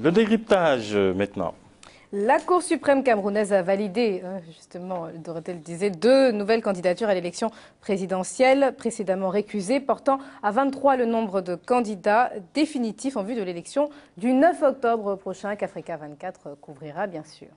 Le décryptage maintenant. La Cour suprême camerounaise a validé, justement, Dorothée le disait, 2 nouvelles candidatures à l'élection présidentielle précédemment récusées, portant à 23 le nombre de candidats définitifs en vue de l'élection du 9 octobre prochain qu'Africa 24 couvrira bien sûr.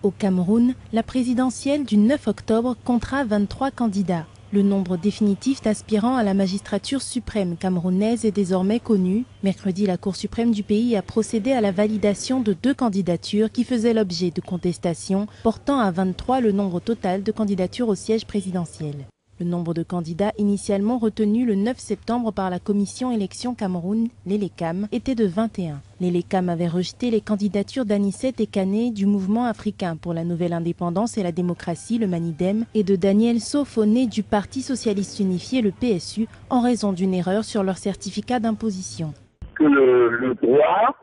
Au Cameroun, la présidentielle du 9 octobre comptera 23 candidats. Le nombre définitif d'aspirants à la magistrature suprême camerounaise est désormais connu. Mercredi, la Cour suprême du pays a procédé à la validation de 2 candidatures qui faisaient l'objet de contestations, portant à 23 le nombre total de candidatures au siège présidentiel. Le nombre de candidats initialement retenu le 9 septembre par la Commission élection Cameroun, l'ELECAM, était de 21. L'ELECAM avait rejeté les candidatures d'Anissette Ekane du Mouvement africain pour la nouvelle indépendance et la démocratie, le MANIDEM, et de Daniel Sofoné du Parti socialiste unifié, le PSU, en raison d'une erreur sur leur certificat d'imposition. Que le droit,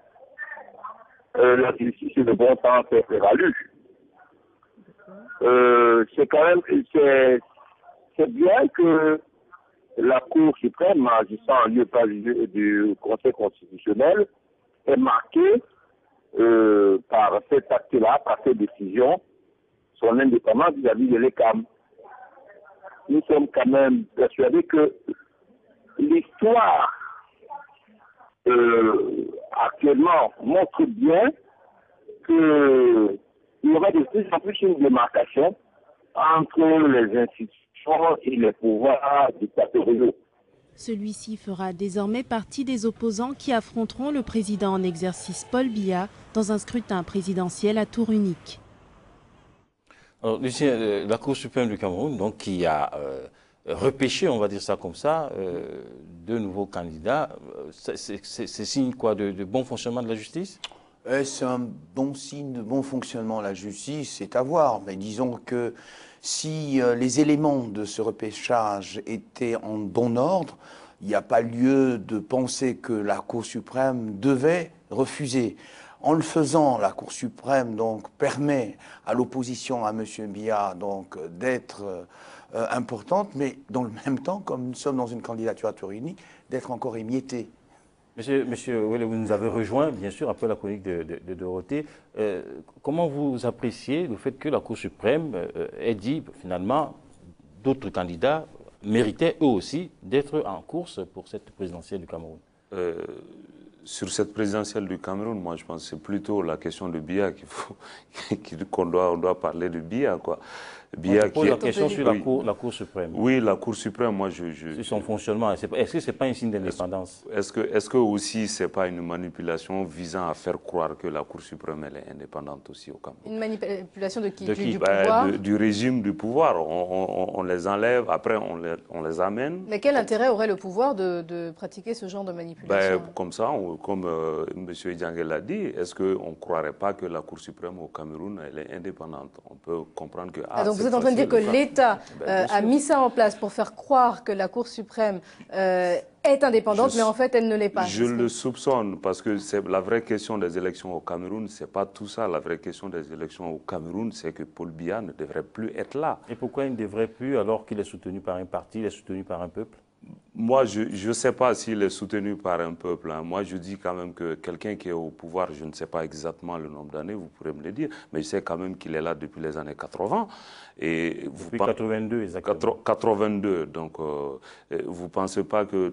la justice et le bon sens est prévalu. C'est quand même... C'est bien que la Cour suprême, agissant en lieu pas du Conseil constitutionnel, ait marqué par cet acte-là, par cette décision, son indépendance vis-à-vis de l'ECAM. Nous sommes quand même persuadés que l'histoire actuellement montre bien qu'il y aura de plus en plus une démarcation entre les institutions et les pouvoirs dictatoriaux. Celui-ci fera désormais partie des opposants qui affronteront le président en exercice Paul Biya dans un scrutin présidentiel à tour unique. Alors, Lucien, la Cour suprême du Cameroun, donc, qui a repêché, on va dire ça comme ça, 2 nouveaux candidats, c'est signe quoi de bon fonctionnement de la justice? C'est un bon signe de bon fonctionnement de la justice, c'est à voir. Mais disons que si les éléments de ce repêchage étaient en bon ordre, il n'y a pas lieu de penser que la Cour suprême devait refuser. En le faisant, la Cour suprême donc permet à l'opposition à M. Biya donc d'être importante, mais dans le même temps, comme nous sommes dans une candidature à tour unique, d'être encore émiettée. Monsieur, vous nous avez rejoint, bien sûr, après la chronique de Dorothée. Comment vous appréciez le fait que la Cour suprême ait dit, finalement, d'autres candidats méritaient eux aussi d'être en course pour cette présidentielle du Cameroun? Sur cette présidentielle du Cameroun, moi je pense que c'est plutôt la question de Biya qu'on doit parler de Biya, quoi. Biya qui pose la question sur la Cour suprême. Oui, la Cour suprême, moi sur son fonctionnement, est-ce que ce n'est pas un signe d'indépendance? Est-ce que aussi ce n'est pas une manipulation visant à faire croire que la Cour suprême elle est indépendante aussi au Cameroun? Une manipulation de qui? Du pouvoir du régime du pouvoir. On les enlève, après on les amène. Mais quel intérêt aurait le pouvoir de pratiquer ce genre de manipulation? Comme ça, comme M. Diangue l'a dit, est-ce qu'on ne croirait pas que la Cour suprême au Cameroun elle est indépendante? On peut comprendre que... donc vous êtes en train de dire que l'État a mis ça en place pour faire croire que la Cour suprême est indépendante, mais en fait elle ne l'est pas. Je le soupçonne, parce que la vraie question des élections au Cameroun, ce n'est pas tout ça. La vraie question des élections au Cameroun, c'est que Paul Biya ne devrait plus être là. Et pourquoi il ne devrait plus, alors qu'il est soutenu par un parti, il est soutenu par un peuple? Moi, je ne sais pas s'il est soutenu par un peuple. Hein. Moi, je dis quand même que quelqu'un qui est au pouvoir, je ne sais pas exactement le nombre d'années, vous pourrez me le dire, mais je sais quand même qu'il est là depuis les années 80. Et depuis 82, exactement. 82. Donc, vous ne pensez pas que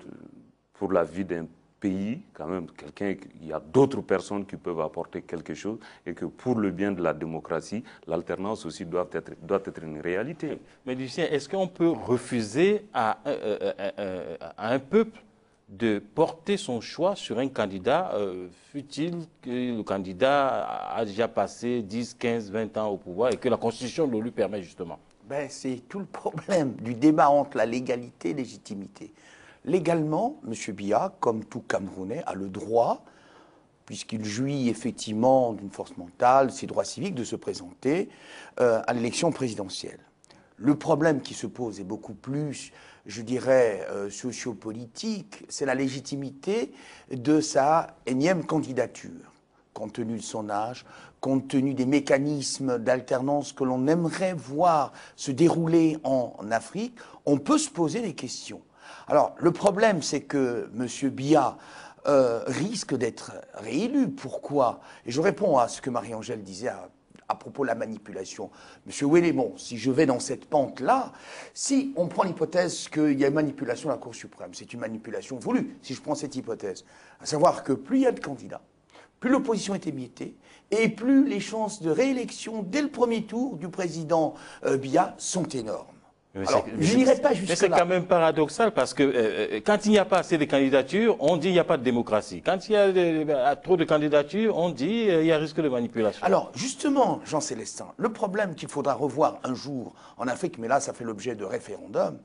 pour la vie d'un pays, quand même, il y a d'autres personnes qui peuvent apporter quelque chose et que pour le bien de la démocratie, l'alternance aussi doit être une réalité. Mais Lucien, est-ce qu'on peut refuser à un peuple de porter son choix sur un candidat, fût-il que le candidat a déjà passé 10, 15, 20 ans au pouvoir et que la Constitution le lui permet justement? C'est tout le problème du débat entre la légalité et la légitimité. Légalement, M. Biya, comme tout Camerounais, a le droit, puisqu'il jouit effectivement d'une force mentale, ses droits civiques, de se présenter à l'élection présidentielle. Le problème qui se pose est beaucoup plus, je dirais, sociopolitique, c'est la légitimité de sa énième candidature, compte tenu de son âge, compte tenu des mécanismes d'alternance que l'on aimerait voir se dérouler en Afrique. On peut se poser des questions. Alors, le problème, c'est que M. Biya risque d'être réélu. Pourquoi? Et je réponds à ce que Marie-Angèle disait à propos de la manipulation. Monsieur Ouellet, bon, si je vais dans cette pente-là, si on prend l'hypothèse qu'il y a une manipulation à la Cour suprême, c'est une manipulation voulue, si je prends cette hypothèse. À savoir que plus il y a de candidats, plus l'opposition est émiettée, et plus les chances de réélection dès le premier tour du président Biya sont énormes. Alors, je n'irai pas jusque-là. Mais c'est quand même paradoxal parce que quand il n'y a pas assez de candidatures, on dit qu'il n'y a pas de démocratie. Quand il y a trop de candidatures, on dit qu'il y a risque de manipulation. Alors, justement, Jean-Célestin, le problème qu'il faudra revoir un jour en Afrique, mais là, ça fait l'objet de référendum,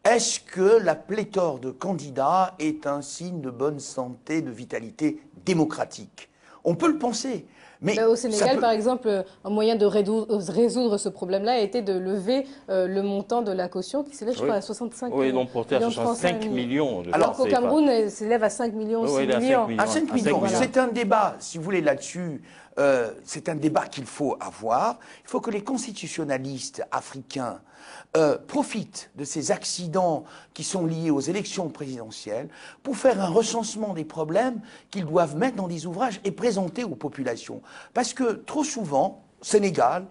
est-ce que la pléthore de candidats est un signe de bonne santé, de vitalité démocratique? On peut le penser. Mais au Sénégal, par exemple, un moyen de résoudre ce problème-là a été de lever le montant de la caution qui s'élève, je crois, à 65 millions. Oui, ils l'ont porté à 65 millions. Alors qu'au Cameroun, elle s'élève à 5 millions, 6 millions. À 5 millions. C'est un débat, si vous voulez, là-dessus. C'est un débat qu'il faut avoir. Il faut que les constitutionnalistes africains profitent de ces accidents qui sont liés aux élections présidentielles pour faire un recensement des problèmes qu'ils doivent mettre dans des ouvrages et présenter aux populations. Parce que trop souvent, Sénégal,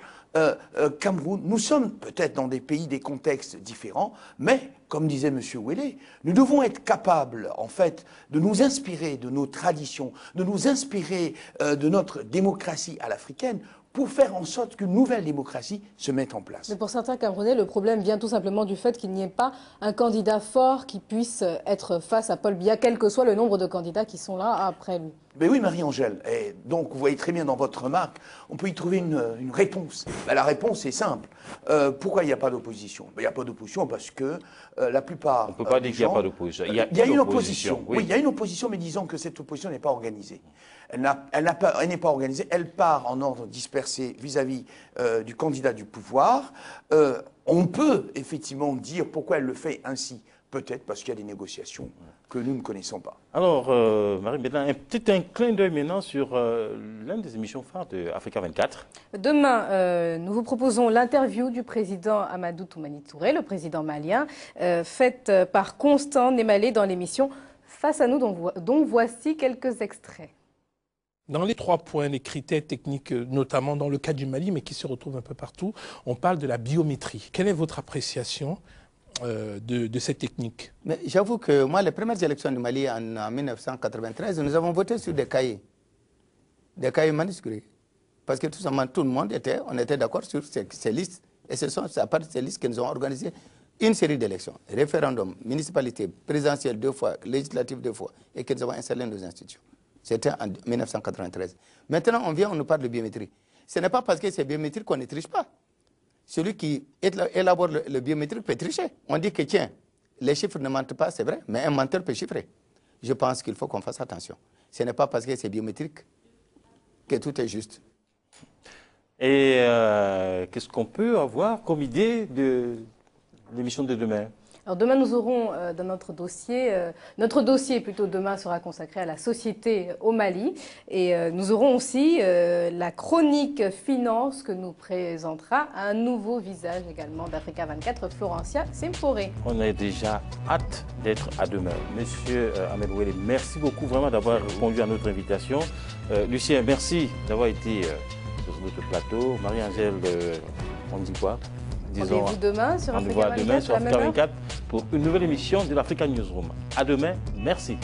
Cameroun, nous sommes peut-être dans des pays, des contextes différents, mais, comme disait M. Ouellet, nous devons être capables, en fait, de nous inspirer de nos traditions, de nous inspirer de notre démocratie à l'africaine, pour faire en sorte qu'une nouvelle démocratie se mette en place. Mais pour certains Camerounais, le problème vient tout simplement du fait qu'il n'y ait pas un candidat fort qui puisse être face à Paul Biya, quel que soit le nombre de candidats qui sont là après lui. Mais oui, Marie-Angèle. Et donc, vous voyez très bien dans votre remarque, on peut y trouver une réponse. Ben, la réponse est simple. Pourquoi il n'y a pas d'opposition? Ben, il n'y a pas d'opposition parce que la plupart. On ne peut pas dire qu'il n'y a pas d'opposition. Il y a une opposition. Oui, il y a une opposition, mais disons que cette opposition n'est pas organisée. Elle n'est pas organisée. Elle part en ordre dispersé vis-à-vis du candidat du pouvoir. On peut effectivement dire pourquoi elle le fait ainsi. Peut-être parce qu'il y a des négociations que nous ne connaissons pas. Alors, Marie Bédin, un petit clin d'œil maintenant sur l'une des émissions phares de Africa 24. Demain, nous vous proposons l'interview du président Amadou Toumani Touré, le président malien, faite par Constant Némalé dans l'émission Face à nous, dont voici quelques extraits. Dans les 3 points, les critères techniques, notamment dans le cas du Mali, mais qui se retrouvent un peu partout, on parle de la biométrie. Quelle est votre appréciation de cette technique? Mais j'avoue que moi, les premières élections du Mali en 1993, nous avons voté sur des cahiers manuscrits. Parce que tout simplement, tout le monde on était d'accord sur ces listes. Et ce sont à part de ces listes que nous avons organisé une série d'élections. Référendum, municipalité, présidentielle 2 fois, législative 2 fois, et que nous avons installé nos institutions. C'était en 1993. Maintenant, on nous parle de biométrie. Ce n'est pas parce que c'est biométrique qu'on ne triche pas. Celui qui élabore le biométrique peut tricher. On dit que, tiens, les chiffres ne mentent pas, c'est vrai, mais un menteur peut chiffrer. Je pense qu'il faut qu'on fasse attention. Ce n'est pas parce que c'est biométrique que tout est juste. Et qu'est-ce qu'on peut avoir comme idée de l'émission de demain? Alors demain, nous aurons dans notre dossier plutôt demain sera consacré à la société au Mali. Et nous aurons aussi la chronique finance que nous présentera un nouveau visage également d'Africa 24, Florencia Simporé. On a déjà hâte d'être à demain. Monsieur Ahmed Ouellet, merci beaucoup vraiment d'avoir répondu à notre invitation. Lucien, merci d'avoir été sur notre plateau. Marie-Angèle, on dit quoi? Rendez-vous demain sur Africa 24, pour une nouvelle émission de l'Africa Newsroom. À demain, merci.